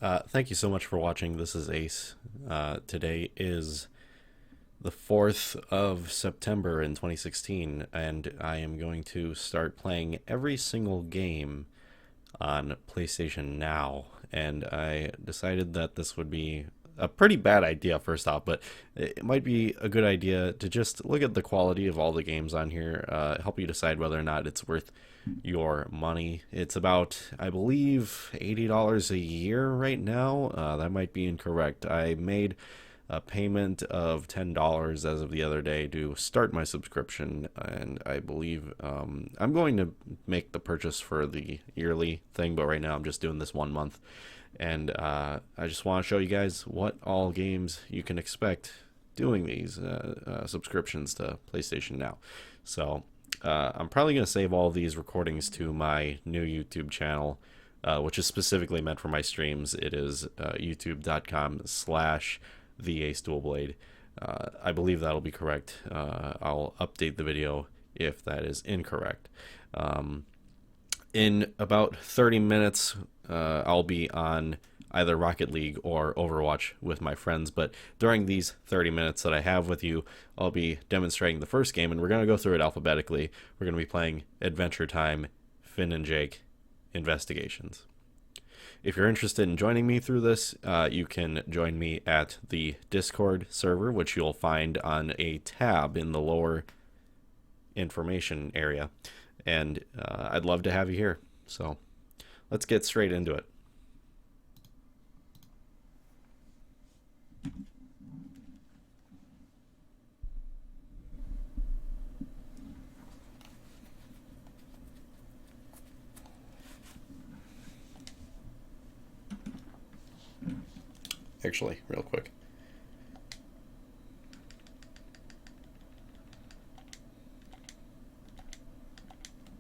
Thank you so much for watching. This is Ace. Today is the 4th of September in 2016, and I am going to start playing every single game on PlayStation Now. And I decided that this would be a pretty bad idea, first off, but it might be a good idea to just look at the quality of all the games on here, help you decide whether or not it's worth your money. It's about, I believe, $80 a year right now. That might be incorrect. I made a payment of $10 as of the other day to start my subscription, and I believe I'm going to make the purchase for the yearly thing, but right now I'm just doing this 1 month. And I just want to show you guys what all games you can expect doing these subscriptions to PlayStation Now. So I'm probably going to save all these recordings to my new YouTube channel, which is specifically meant for my streams. It is youtube.com/the Ace Dualblade. I believe that'll be correct. I'll update the video if that is incorrect. In about 30 minutes, I'll be on either Rocket League or Overwatch with my friends, but during these 30 minutes that I have with you, I'll be demonstrating the first game, and we're going to go through it alphabetically. We're going to be playing Adventure Time, Finn and Jake Investigations. If you're interested in joining me through this, you can join me at the Discord server, which you'll find on a tab in the lower information area. And I'd love to have you here. So let's get straight into it. Actually, real quick.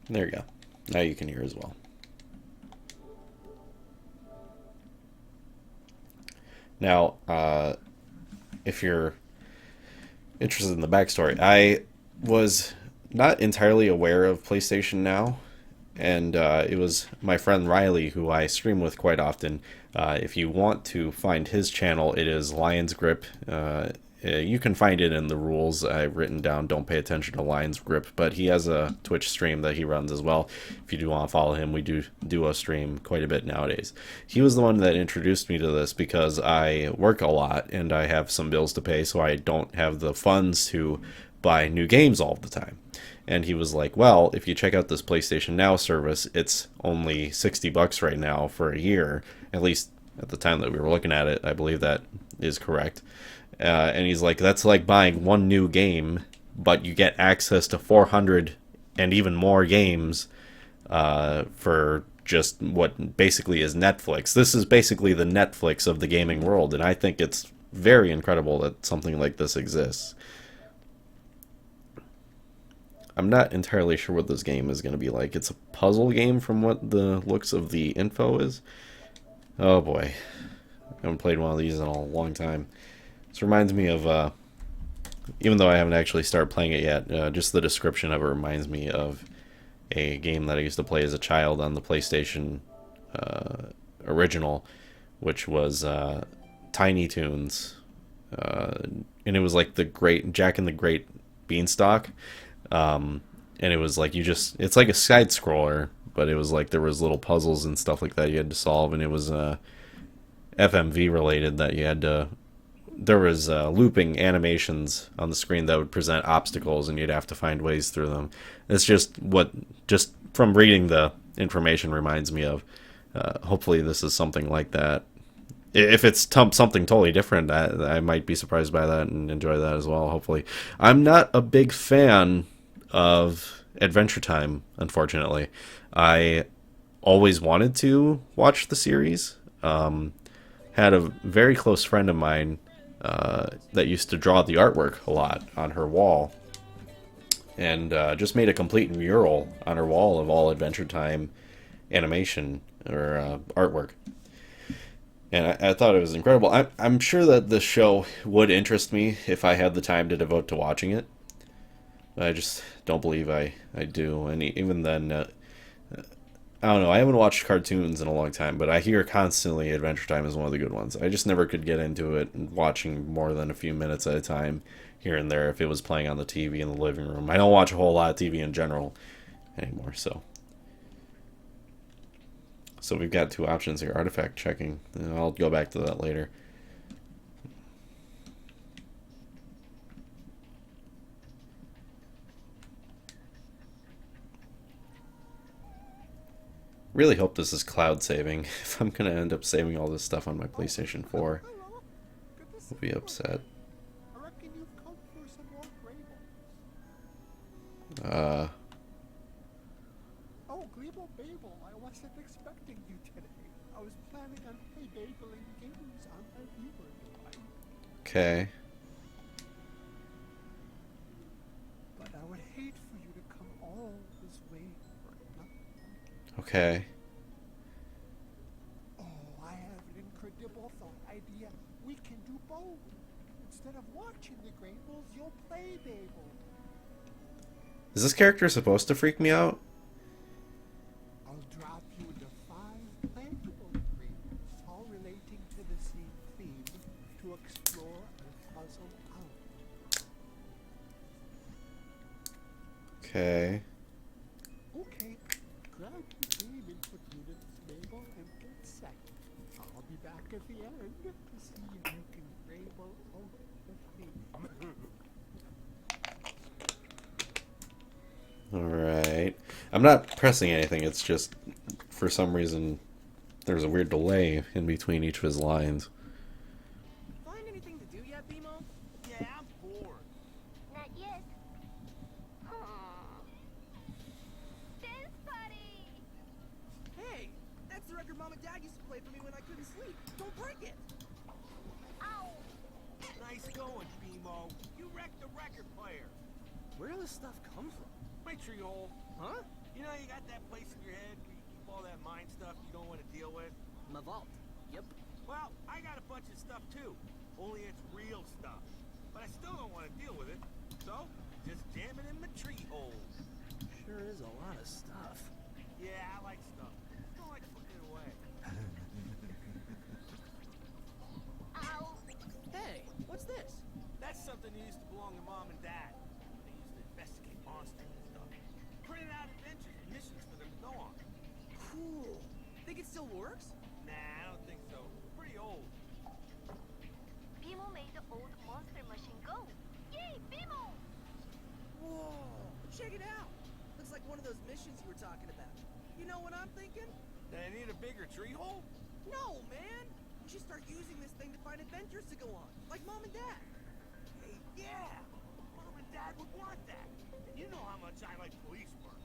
There you go. Now you can hear as well. Now, if you're interested in the backstory, I was not entirely aware of PlayStation Now, and it was my friend Riley, who I stream with quite often. If you want to find his channel, it is Lion's Grip. You can find it in the rules. I've written down, don't pay attention to Lion's Grip, but he has a Twitch stream that he runs as well. If you do want to follow him, we do a stream quite a bit nowadays. He was the one that introduced me to this because I work a lot and I have some bills to pay, so I don't have the funds to buy new games all the time. And he was like, well, if you check out this PlayStation Now service, it's only $60 right now for a year. At least at the time that we were looking at it, I believe that is correct. And he's like, that's like buying one new game, but you get access to 400 and even more games for just what basically is Netflix. This is basically the Netflix of the gaming world, and I think it's very incredible that something like this exists. I'm not entirely sure what this game is going to be like. It's a puzzle game from what the looks of the info is. Oh boy. I haven't played one of these in a long time. This reminds me of, even though I haven't actually started playing it yet, just the description of it reminds me of a game that I used to play as a child on the PlayStation original, which was Tiny Toons. And it was like the Great Jack and the Great Beanstalk. And it was like it's like a side scroller, but it was like there was little puzzles and stuff like that you had to solve, and it was FMV related that you had to. There was looping animations on the screen that would present obstacles, and you'd have to find ways through them. It's just from reading the information reminds me of. Hopefully, this is something like that. If it's something totally different, I might be surprised by that and enjoy that as well. Hopefully, I'm not a big fan of Adventure Time, unfortunately. I always wanted to watch the series. Had a very close friend of mine that used to draw the artwork a lot on her wall, and just made a complete mural on her wall of all Adventure Time animation or artwork. And I thought it was incredible. I'm sure that the show would interest me if I had the time to devote to watching it. But I just don't believe I do. And even then, I don't know. I haven't watched cartoons in a long time, but I hear constantly Adventure Time is one of the good ones. I just never could get into it and watching more than a few minutes at a time here and there if it was playing on the TV in the living room. I don't watch a whole lot of TV in general anymore, so we've got two options here. Artifact checking. I'll go back to that later. Really hope this is cloud saving. If I'm gonna end up saving all this stuff on my PlayStation 4, I'll be upset. Uh, Oh, Glebo Babel, I wasn't expecting you today. I was planning on Babling games on my viewer device. okay. But I would hate for you to come all this way for nothing. Okay. Oh, I have an incredible thought idea. We can do both. Instead of watching the Grables, you'll play Babel. Is this character supposed to freak me out? I'll drop you into 5 playable Grables, all relating to the same theme, to explore and puzzle out. Okay. Okay, grab your game input units, Mabel, and get set. I'll be back at the end to see if you can Grable out the theme. Alright. I'm not pressing anything, it's just, for some reason, there's a weird delay in between each of his lines. Find anything to do yet, BMO? Yeah, I'm bored. Not yet. Dance party! Hey, that's the record Mom and Dad used to play for me when I couldn't sleep. Don't break it. Ow! Nice going, BMO. You wrecked the record player. Where does this stuff come from? My tree hole. Huh? You know, you got that place in your head where you keep all that mind stuff you don't want to deal with? My vault. Yep. Well, I got a bunch of stuff too. Only it's real stuff. But I still don't want to deal with it. So, just jam it in my tree hole. Sure is a lot of stuff. Yeah, I like stuff. Just don't like putting it away. Ow! Hey, what's this? That's something that used to belong to Mom and Dad. They used to investigate monsters and stuff. Printed out adventures and missions for them to go on. Cool. Think it still works? Nah, I don't think so. Pretty old. Bimo made the old monster machine go. Yay, Bimo! Whoa! Check it out. Looks like one of those missions you were talking about. You know what I'm thinking? That I need a bigger tree hole? No, man. We should start using this thing to find adventures to go on, like Mom and Dad. Hey, yeah. Mom and Dad would want that. And you know how much I like police work.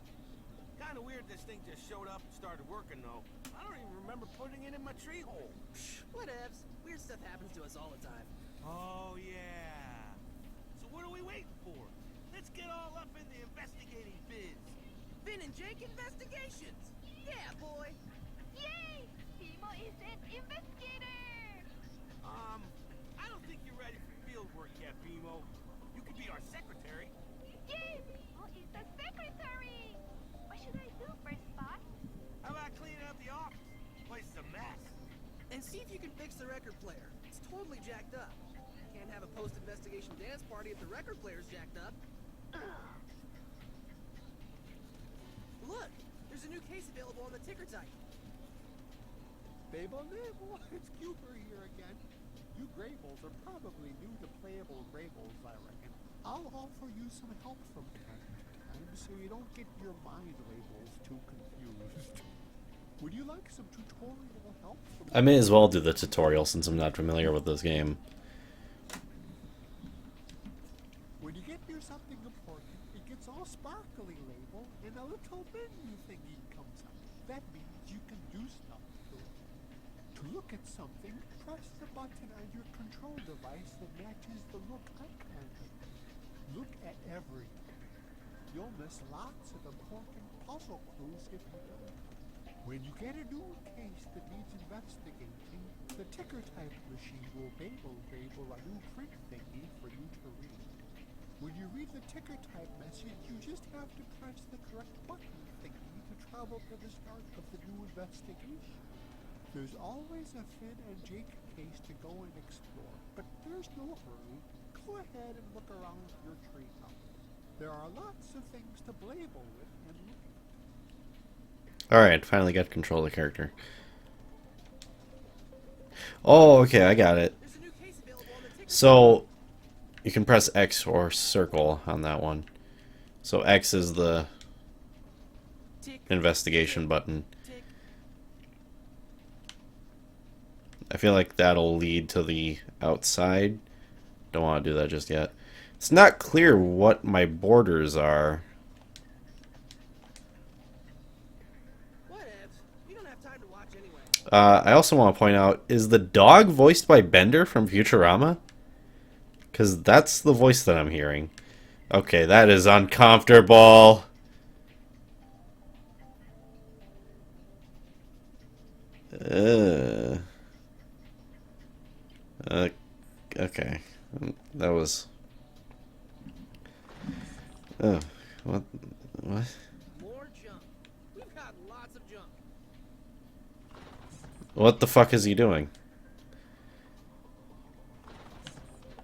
Kind of weird this thing just showed up and started working, though. I don't even remember putting it in my tree hole. Whatevs. Weird stuff happens to us all the time. Oh, yeah. So what are we waiting for? Let's get all up in the investigating biz. Finn and Jake Investigations. Yeah, boy. Yay! Bimo is an investigator! I don't think you're ready for field work yet, Bimo. You could be our secretary. Yay! Bimo is the secretary! What should I do, First Spot? How about cleaning up the office? Place is a mess. And see if you can fix the record player. It's totally jacked up. Can't have a post-investigation dance party if the record player's jacked up. Look, there's a new case available on the ticker type. Babel Nibble, it's Cooper here again. You Grables are probably new to playable Grables, I reckon. I'll offer you some help from time to time so you don't get your mind labels too confused. Would you like some tutorial help from I may as well do the tutorial since I'm not familiar with this game. When you get near something important, it gets all sparkly label and a little menu thingy comes up. That means you can do stuff to it. To look at something, press the button on your control device that matches the look icon. Look at everything. You'll miss lots of important puzzle clues if you don't. When you get a new case that needs investigating, the ticker type machine will Babel a new print thingy for you to read. When you read the ticker type message, you just have to press the correct button thingy to travel to the start of the new investigation. There's always a Finn and Jake case to go and explore, but there's no hurry. Go ahead and look around your treetop. There are lots of things to label with and look at. Alright, finally got control of the character. Oh, okay, I got it. There's a new case available on the ticket. So, you can press X or circle on that one. So X is the Tick, investigation button. tick. I feel like that'll lead to the outside. Don't want to do that just yet. It's not clear what my borders are. Whatevs. We don't have time to watch anyway. I also want to point out, is the dog voiced by Bender from Futurama? Because that's the voice that I'm hearing. Okay, that is uncomfortable. Okay. That was... Oh, what? What? More junk. We've got lots of junk. What the fuck is he doing?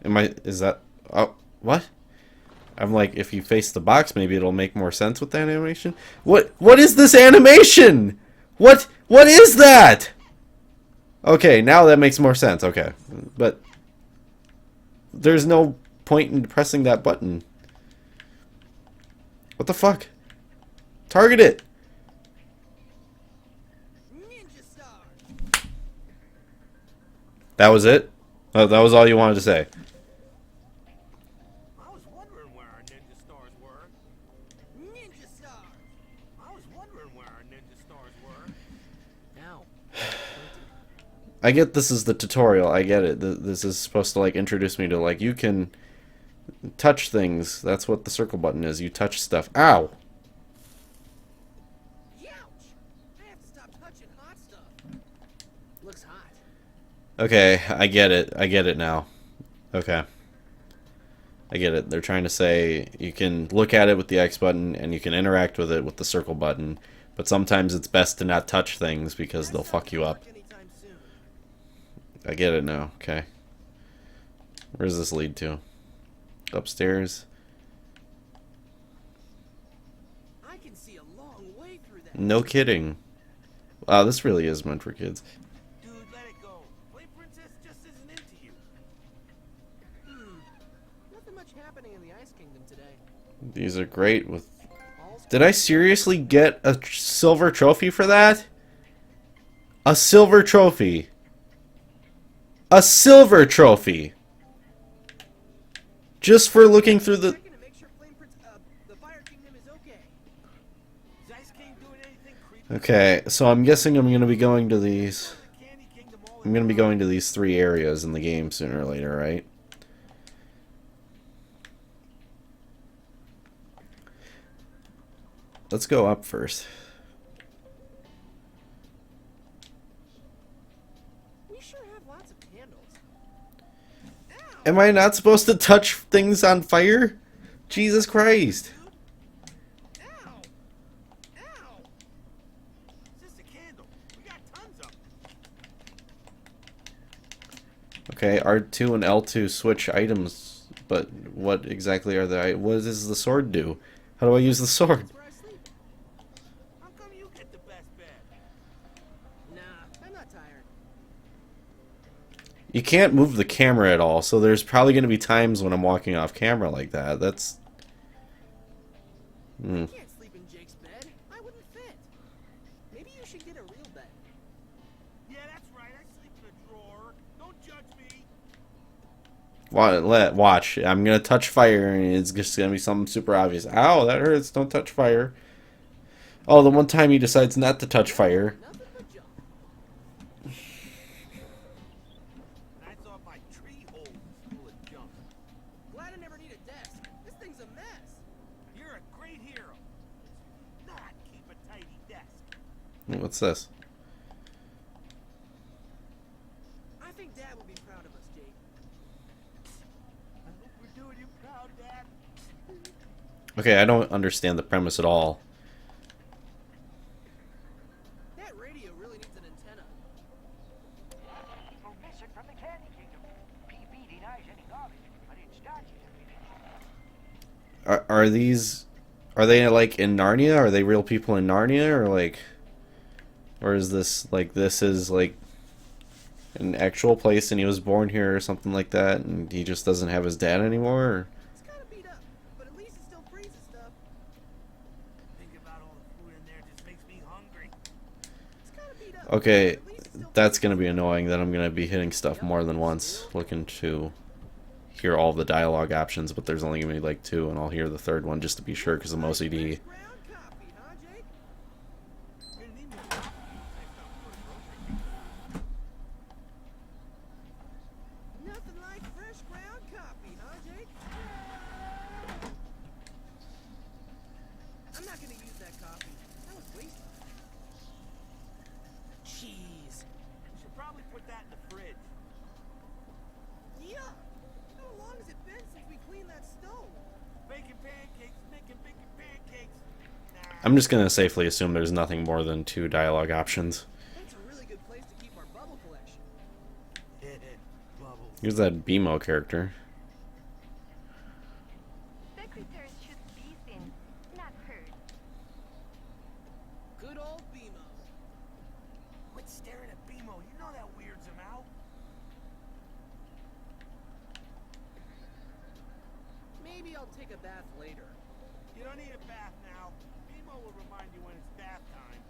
Is that... Oh, what? I'm like, if you face the box, maybe it'll make more sense with the animation. What is this animation? What is that? Okay, now that makes more sense. Okay. But there's no point in pressing that button. What the fuck? Target it. Ninja stars. That was it? Oh, that was all you wanted to say. I was wondering where our ninja stars were. Ninja stars. I was wondering where our ninja stars were. Now. I get this is the tutorial. I get it. This is supposed to like introduce me to like you can touch things. That's what the circle button is. You touch stuff. Ow. Youch! I have to stop touching hot stuff. Looks hot. Okay, I get it. I get it now. Okay. I get it. They're trying to say you can look at it with the X button and you can interact with it with the circle button, but sometimes it's best to not touch things because they'll fuck you up. Anytime soon. I get it now. Okay. Where does this lead to? Upstairs? I can see a long way through that. No kidding. Wow, this really is meant for kids. Dude, let it go. Flame Princess just isn't into you. Nothing much happening in the Ice Kingdom today. These are great with... All's Did I seriously get a silver trophy for that? A silver trophy. A silver trophy. Just for looking through the... checking to make sure the Fire Kingdom is okay. Is Ice King doing anything creepy? Okay, so I'm guessing I'm going to be going to these... The Candy Kingdom all I'm going to be going to these 3 areas in the game sooner or later, right? Let's go up first. We sure have lots of candles. Ow! Am I not supposed to touch things on fire? Jesus Christ. Ow! Ow! It's just a candle. We got tons of them. Okay, R2 and L2 switch items, but what exactly are they? What does the sword do? How do I use the sword? That's where I sleep. How come you get the best bed? Nah, I'm not tired. You can't move the camera at all, so there's probably going to be times when I'm walking off camera like that. That's... I can't sleep in Jake's bed. I wouldn't fit. Maybe you should get a real bed. Yeah, that's right. I sleep in a drawer. Don't judge me. Watch. I'm going to touch fire, and it's just going to be something super obvious. Ow, that hurts. Don't touch fire. Oh, the one time he decides not to touch fire. Nothing but junk. And I thought my tree hole was full of junk. Glad I never need a desk. This thing's a mess. You're a great hero. Not keep a tidy desk. What's this? I think Dad will be proud of us, Jake. I hope we're doing you proud, Dad. Okay, I don't understand the premise at all. That radio really needs an antenna. People missing from the Candy Kingdom. PB denies any knowledge, but it starts everything. Are these, are they like in Narnia? Are they real people in Narnia, or like, or is this like, this is like an actual place and he was born here or something like that, and he just doesn't have his dad anymore? Or? It's kind of beat up, but at least it still freezes stuff. Think about all the food in there just makes me hungry. It's kind of beat up. Okay, but at least it still that's freezes. gonna be annoying that I'm gonna be hitting stuff more than once, looking to hear all the dialogue options, but there's only gonna be like 2, and I'll hear the third one just to be sure because I'm OCD. Ground coffee, huh, Jake? Get an email. Next time we go to grocery. Nothing like fresh ground coffee, huh, Jake? I'm not gonna use that coffee. That was wasted. Jeez. You should probably put that in the fridge. Yeah. How long has it been since we cleaned that stove? Baking pancakes, making bacon pancakes. Nah. I'm just gonna safely assume there's nothing more than 2 dialogue options. That's a really good place to keep our bubble collection. Bubbles. Here's that BMO character. Secretary should be seen, not heard. Good old BMO. Quit staring at BMO. You know that weirds him out. Maybe I'll take a bath later. You don't need a bath now. BMO will remind you when it's bath time.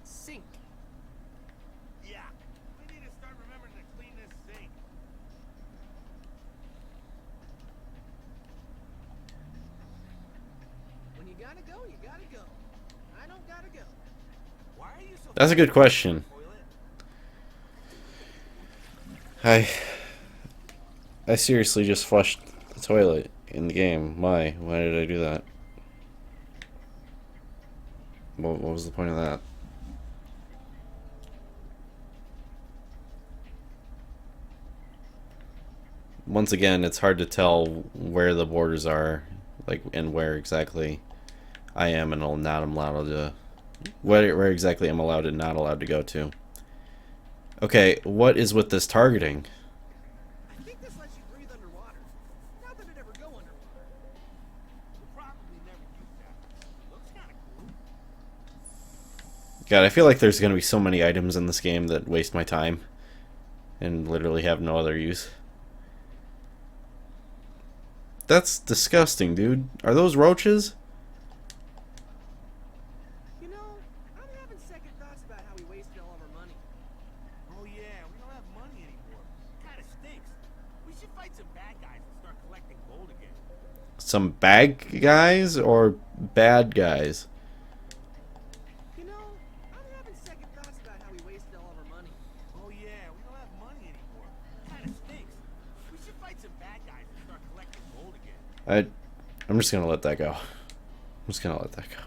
Sink. Yeah. We need to start remembering to clean this sink. When you gotta go, you gotta go. I don't gotta go. Why are you so That's a good question. toilet? I seriously just flushed the toilet in the game. Why? Why did I do that? What was the point of that? Once again, it's hard to tell where the borders are, like, and where exactly I am and not allowed to, where exactly I'm allowed and not allowed to go to. Okay, what is with this targeting? I think this lets you breathe underwater. Not that I'd ever go underwater. We'll probably never use that. Looks kind of cool. God, I feel like there's gonna be so many items in this game that waste my time and literally have no other use. That's disgusting, dude. Are those roaches? You know, I'm having second thoughts about how we wasted all of our money. Oh yeah, we don't have money anymore. Kind of stinks. We should fight some bad guys and start collecting gold again. Some bad guys or bad guys? You know, I'm having second thoughts about how we wasted all of our money. Oh yeah, we don't have money anymore. Kind of stinks. We should fight some bad guys and start collecting gold again. I'm just gonna let that go. I'm just gonna let that go.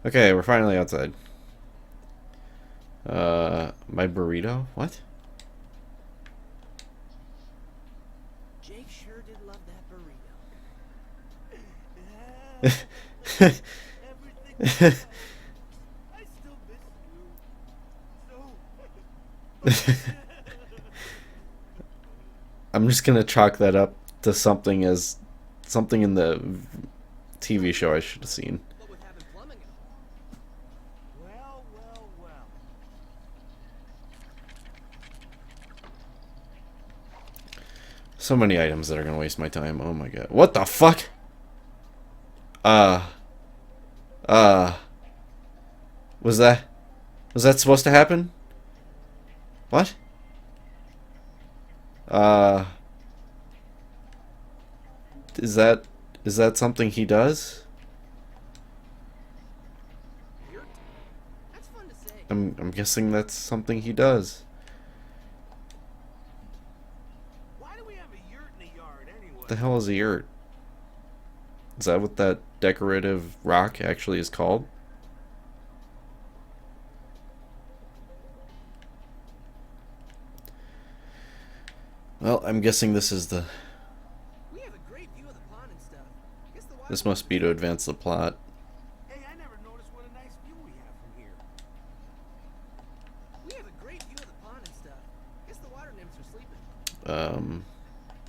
Okay, we're finally outside. My burrito? What? Jake sure did love that burrito. Everything. I still miss you. So. I'm just gonna chalk that up to something as something in the TV show I should have seen. What with having plumbing and all. Well, well, well. So many items that are gonna waste my time. Oh my god. What the fuck? Was that supposed to happen? What? Is that something he does? Yurt? That's fun to say. I'm guessing that's something he does. Why do we have a yurt in the yard anyway? What the hell is a yurt? Is that what that decorative rock actually is called? Well, I'm guessing this is the... We have a great view of the pond and stuff. This must be to advance the plot. Hey, I never noticed what a nice view we have from here. We have a great view of the pond and stuff. Guess the water nymphs are sleeping.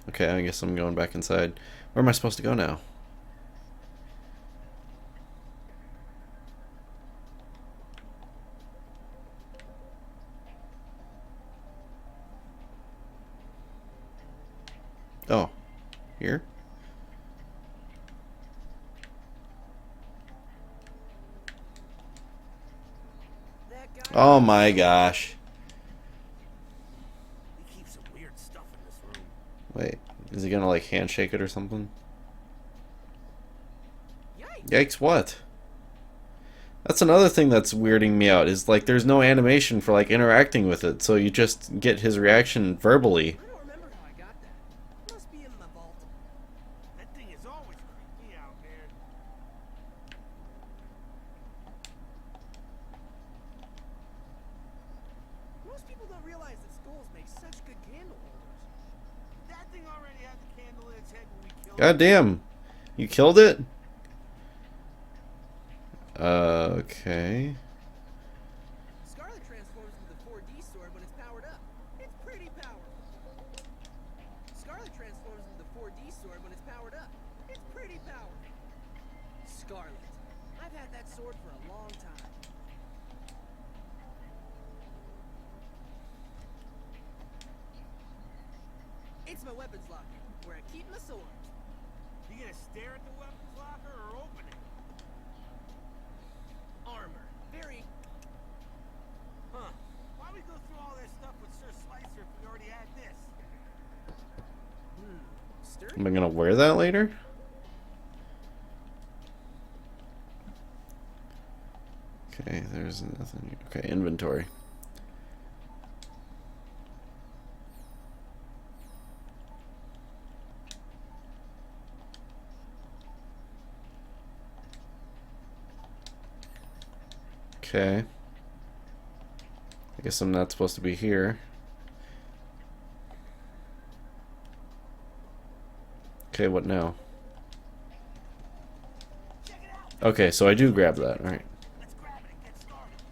Okay, I guess I'm going back inside. Where am I supposed to go now? Oh, here? That guy. Oh my gosh. We keep some weird stuff in this room. Wait, is he gonna like handshake it or something? Yikes. Yikes, what? That's another thing that's weirding me out, is like there's no animation for like interacting with it, so you just get his reaction verbally. I don't remember how I got that. Must be in my vault. That thing has always creeped me out, man. Most people don't realize that skulls make such good candle holders. That thing already had the candle in its head when we killed God damn. You killed it? Okay. Scarlet transforms into the 4D sword when it's powered up. It's pretty powerful. Scarlet transforms into the 4D sword when it's powered up. It's pretty powerful. Scarlet. I've had that sword for a long time. It's my weapons locker, where I keep my swords. You gonna stare at the weapons locker or open it? Armor. Very. Huh. Why we go through all this stuff with Sir Slicer if we already had this? Sturdy. Am I gonna wear that later? Okay, there's nothing. Okay, inventory. Okay. I guess I'm not supposed to be here. Okay, what now? Okay, so I do grab that. Alright. Let's grab it and get started.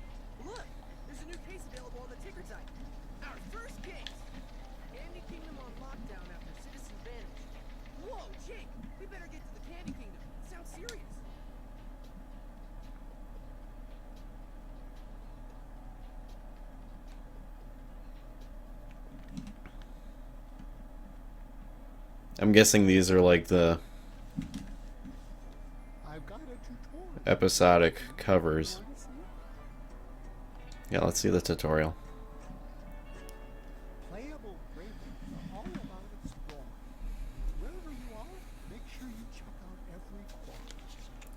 Look, there's a new case available on the ticker site. Our first case. Candy Kingdom on lockdown after citizens vanished. Whoa, Jake, we better get to the Candy Kingdom. It sounds serious. I'm guessing these are like the I've got a tutorial. episodic covers. Wanna see it? Yeah, let's see the tutorial. Playable rainbows are all about exploring. Wherever you are, make sure you check out every corner.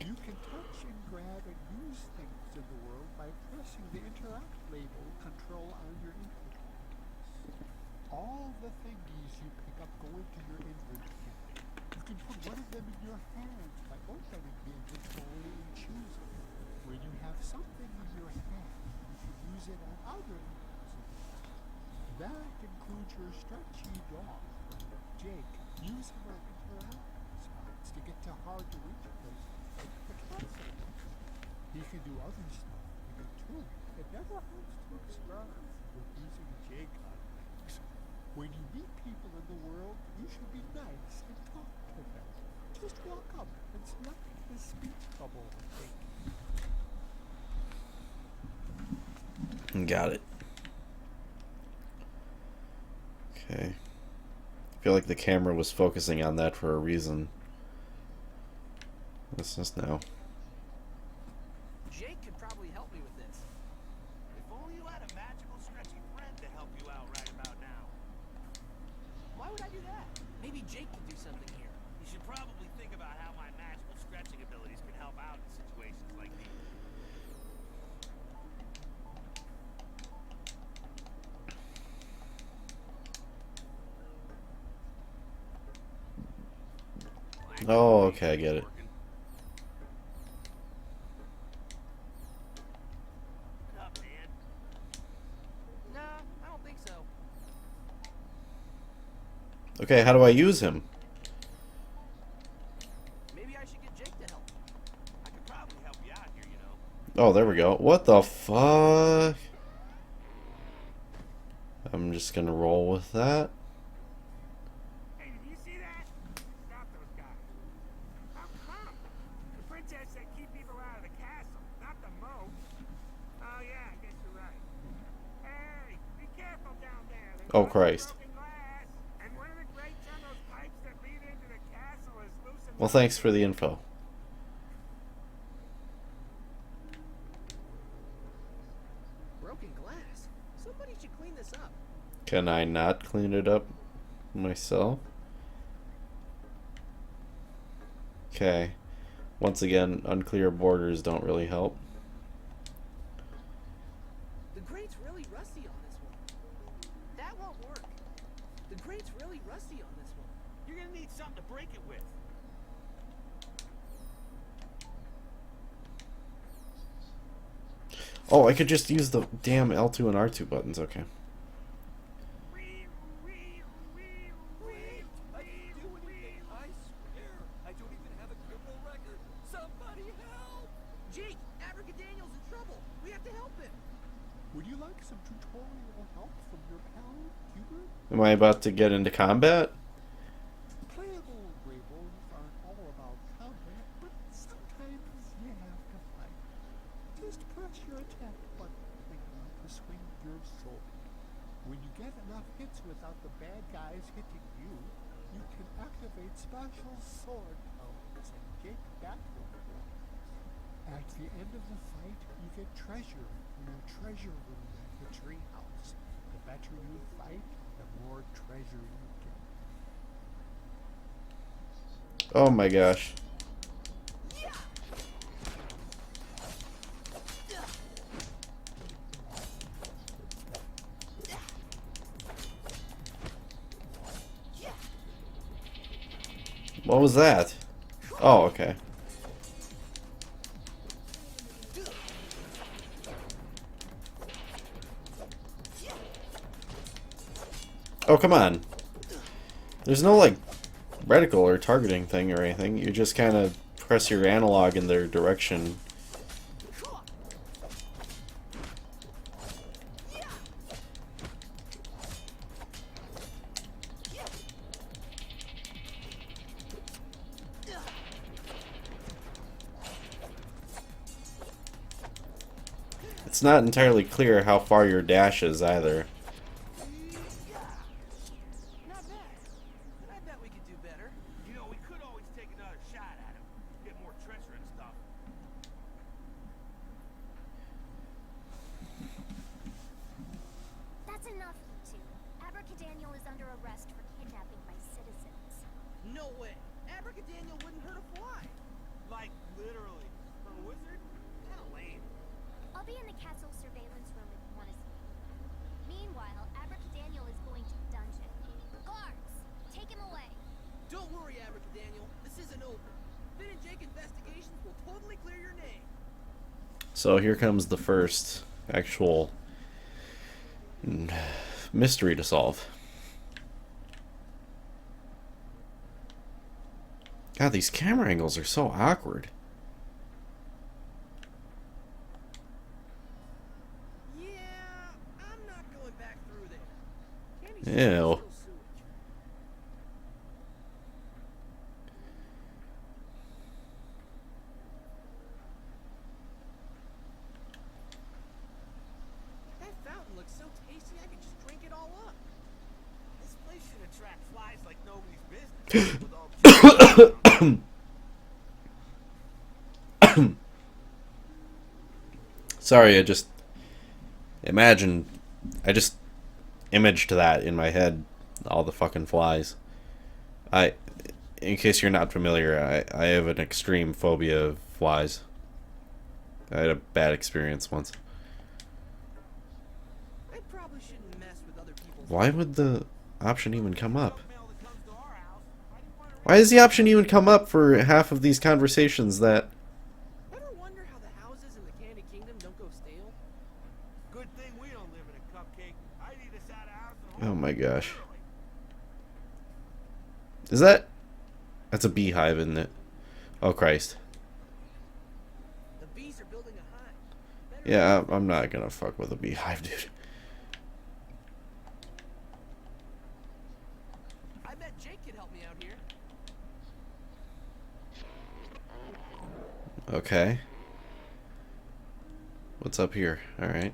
You can touch and grab and use things in the world by pressing the interact label control on your input. All the thingies you pick up go into your inventory. You can put one of them in your hand by opening the inventory and choosing. When you have something in your hand, you can use it on other things. That includes your stretchy dog. Jake, use him on interact spots to get to hard to reach places like the castle. He can do other stuff with it too. It never hurts to experiment with using Jake on things. When you meet people in the world, you should be nice and talk to them. Just walk up and select the speech bubble thing. Got it. Okay. I feel like the camera was focusing on that for a reason. What's this now? Jake could probably help me with this. If only you had a magical stretchy friend to help you out right about now. Why would I do that? Maybe Jake could do something here. You should probably think about how my magical stretching abilities can help out in situations like these. Oh, okay, I get it. What's up, man? Nah, I don't think so. Okay, how do I use him? Maybe I should get Jake to help. I could probably help you out here, you know. Oh, there we go. What the fuck? I'm just gonna roll with that. Hey, did you see that? Stop those guys. How come? The princess said keep people out of the castle, not the moat. Oh yeah, I guess you're right. Hey, be careful down there. There's Oh, lots of Christ. broken glass, and one of the grates on those pipes that lead into the castle is loose and Well, thanks for the info. Broken glass. Somebody should clean this up. Can I not clean it up myself? Okay. Once again, unclear borders don't really help. The grate's really rusty on this one. That won't work. The grate's really rusty on this one. You're gonna need something to break it with. Oh, I could just use the damn L2 and R2 buttons. Okay. I didn't do anything. I swear. I don't even have a criminal record. Somebody help! Jake, Abracadaniel's in trouble. We have to help him. Would you like some tutorial help from your pal, Hubert? Am I about to get into combat? Playable Greybones aren't all about combat, but sometimes you have to fight. Just press your attack button when you want to swing your sword. When you get enough hits without the bad guys hitting you, you can activate special sword powers and get back with them. At the end of the fight, you get treasure from your treasure room at the treehouse. The better you fight, the more treasure you get. Oh my gosh. What was that? Oh, okay. Oh, come on. There's no, like, reticle or targeting thing or anything. You just kind of press your analog in their direction. It's not entirely clear how far your dash is either. Not bad. But I bet we could do better. You know, we could always take another shot at him. Get more treasure and stuff. That's enough, you two. Abracadaniel is under arrest for kidnapping my citizens. No way. Abracadaniel wouldn't hurt a fly. Like, literally. For a wizard? Kinda lame. I'll be in the castle surveillance room if you want to see me. Meanwhile, Abracadaniel is going to the dungeon. Guards, take him away. Don't worry, Abracadaniel. This isn't over. Finn and Jake investigations will totally clear your name. So here comes the first actual mystery to solve. God, these camera angles are so awkward. Yeah, I'm not going back through there. Candy's Ew. still sewage. That fountain looks so tasty I could just drink it all up. This place should attract flies like nobody's business. With all the Sorry, I just imaged that in my head, all the fucking flies. In case you're not familiar, I have an extreme phobia of flies. I had a bad experience once. I probably shouldn't mess with other people's. Why would the option even come up? mail that comes to our house. Why do you want to Why does the option even come up for half of these conversations that... Ever wonder how the houses in the Candy Kingdom don't go stale? Good thing we don't live in a cupcake. I'd eat us out of house and Oh home. my gosh. Literally. Is that... That's a beehive, isn't it? Oh, Christ. The bees are building a hive. Better Yeah, I'm not gonna fuck with a beehive, dude. I bet Jake could help me out here. Okay. What's up here? Alright.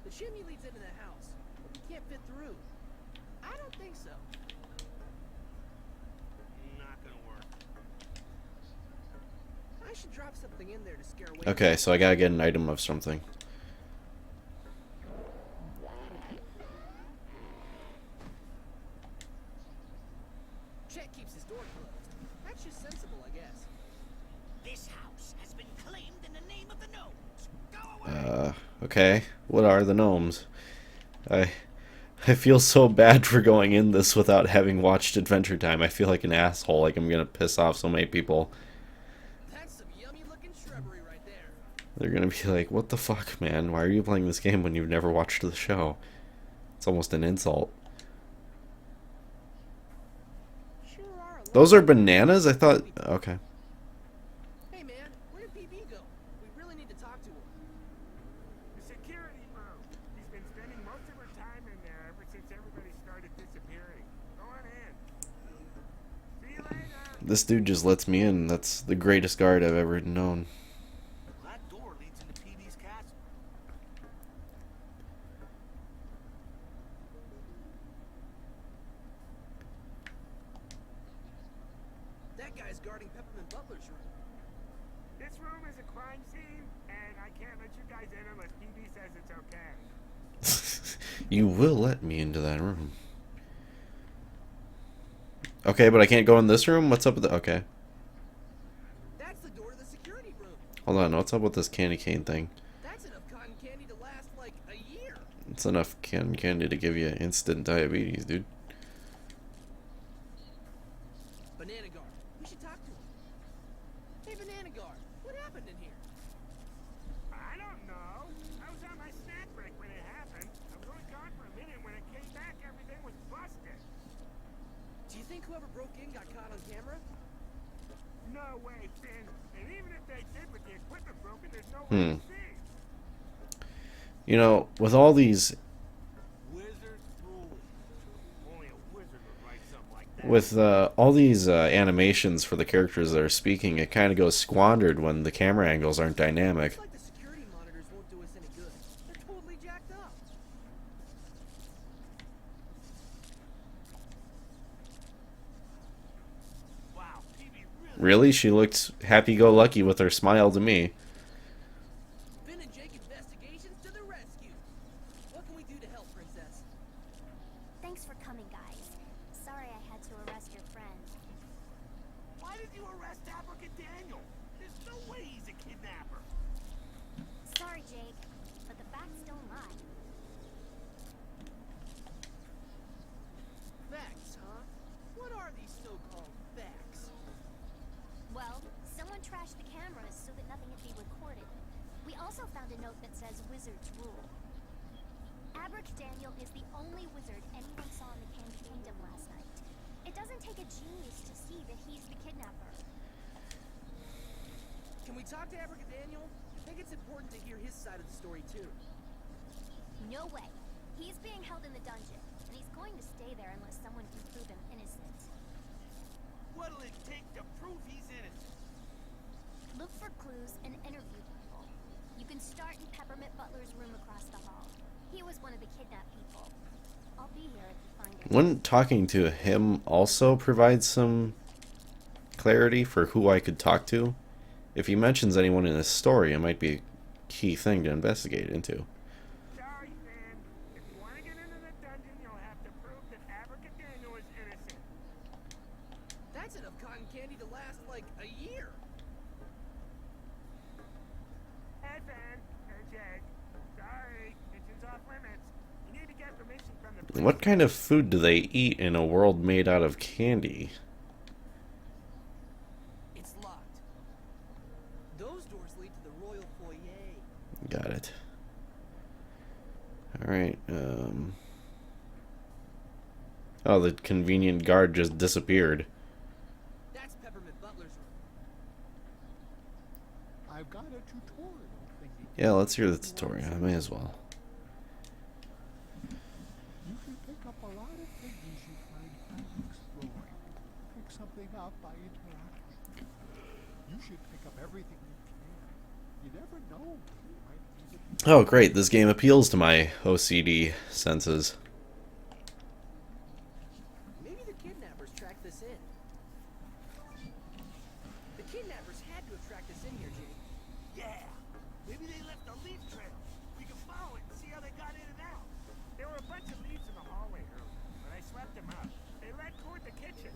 The chimney leads into the house, but we can't fit through. I don't think so. Not gonna work. I should drop something in there to scare away. Okay, so I gotta get an item of something. Chet keeps his door closed. That's just sensible, I guess. This house has been claimed in the name of the gnomes. Go away. Okay. What are the gnomes? I feel so bad for going in this without having watched Adventure Time. I feel like an asshole, like I'm gonna piss off so many people. That's some yummy looking shrubbery right there. They're gonna be like, what the fuck, man? Why are you playing this game when you've never watched the show? It's almost an insult. Sure are a lot. Those are bananas? I thought... Okay. Hey man, where did PB go? We really need to talk to him. The security room. He's been spending most of her time in there ever since everybody started disappearing. Go on in. See you later. This dude just lets me in. That's the greatest guard I've ever known. That door leads into PB's castle. That guy's guarding Peppermint Butler's room. This room is a crime scene, and I can't let you guys in unless PB says it's okay. You will let me into that room. Okay, but I can't go in this room? What's up with the... Okay. That's the door to the security room. Hold on, what's up with this candy cane thing? That's enough cotton candy to last like a year. It's enough cotton candy to give you instant diabetes, dude. Banana Guard. We should talk to him. Hey, Banana Guard. What happened in here? I don't know. I was on my snack break when it happened. I was only gone for a minute. When it came back, everything was busted. Do you think whoever broke in got caught on camera? No way, Finn. And even if they did with the equipment broken, there's no way to see. You know, with all these... Wizard rule. Only a wizard would write something like that. With all these animations for the characters that are speaking, it kind of goes squandered when the camera angles aren't dynamic. Looks like the security monitors won't do us any good. They're totally jacked up. Wow, PB really. Really? She looked happy-go-lucky with her smile to me. Finn and Jake investigations to the rescue. What can we do to help, Princess? Thanks for coming, guys. Sorry I had to arrest your friend. Why did you arrest Abracadaniel? There's no way he's a kidnapper. Sorry, Jake, but the facts don't lie. Facts, huh? What are these so-called facts? Well, someone trashed the cameras so that nothing would be recorded. We also found a note that says Wizards rule. Abracadaniel is the only wizard anyone saw in the Candy Kingdom last night. It doesn't take a genius to see that he's the kidnapper. Can we talk to Abracadaniel? I think it's important to hear his side of the story, too. No way. He's being held in the dungeon, and he's going to stay there unless someone can prove him innocent. What'll it take to prove he's innocent? Look for clues and interview people. You can start in Peppermint Butler's room across the hall. He was one of the kidnapped people. I'll be here if you find him. Wouldn't talking to him also provide some clarity for who I could talk to? If he mentions anyone in his story, it might be a key thing to investigate into. Sorry, Finn. If you want to get into the dungeon, you'll have to prove that Abracadaniel is innocent. That's enough cotton candy to last like a year. Hey, Finn. Hey, Jake. Sorry, kitchen's off limits. You need to get permission from the What kind of food do they eat in a world made out of candy? It's locked. Those doors lead to the royal foyer. Got it. Alright, Oh, the convenient guard just disappeared. That's Peppermint Butler's room. I've got a tutorial thingy. Yeah, let's hear the tutorial. I may as well. You can pick up a lot of things you find fun exploring. Pick something up by interacting. You should pick up everything you can. You never know. You might need it. Oh, great. This game appeals to my OCD senses. Maybe the kidnappers tracked this in. The kidnappers had to have tracked us in here, Jake. Yeah. Maybe they left a leaf trail. We can follow it and see how they got in and out. There were a bunch of leaves in the hallway earlier, but I swept them out. They led toward the kitchen.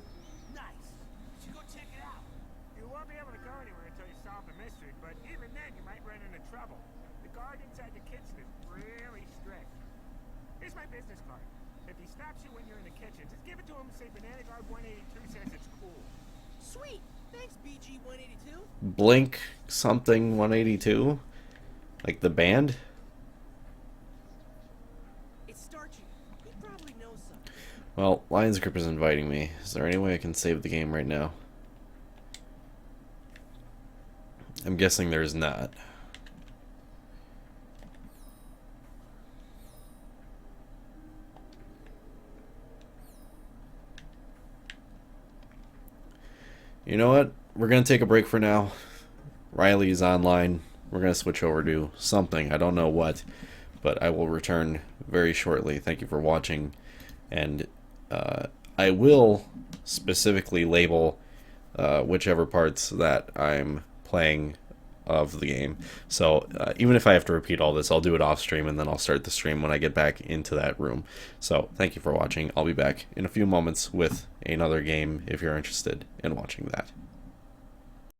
Nice. We should go check it out. You won't be able to go anywhere until you solve the mystery, but even then you might run into trouble. The guard inside the kitchen is really strict. Here's my business card. If he stops you when you're in the kitchen, just give it to him and say Banana Guard 182 says it's cool. Sweet. Thanks, BG 182. Blink something 182? Like the band? It's Starchy. He probably knows something. Well, Lions Grip is inviting me. Is there any way I can save the game right now? I'm guessing there's not. You know what? We're going to take a break for now. Riley's online. We're going to switch over to something. I don't know what, but I will return very shortly. Thank you for watching. And I will specifically label whichever parts that I'm playing of the game. So even if I have to repeat all this, I'll do it off stream and then I'll start the stream when I get back into that room. So thank you for watching. I'll be back in a few moments with another game if you're interested in watching that.